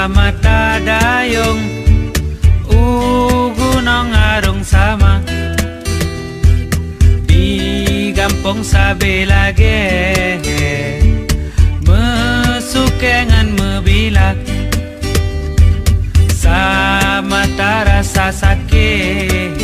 mata dayong gunong arong sama di gampong sabi lagi mesukengan mebilak sa mata rasa sakit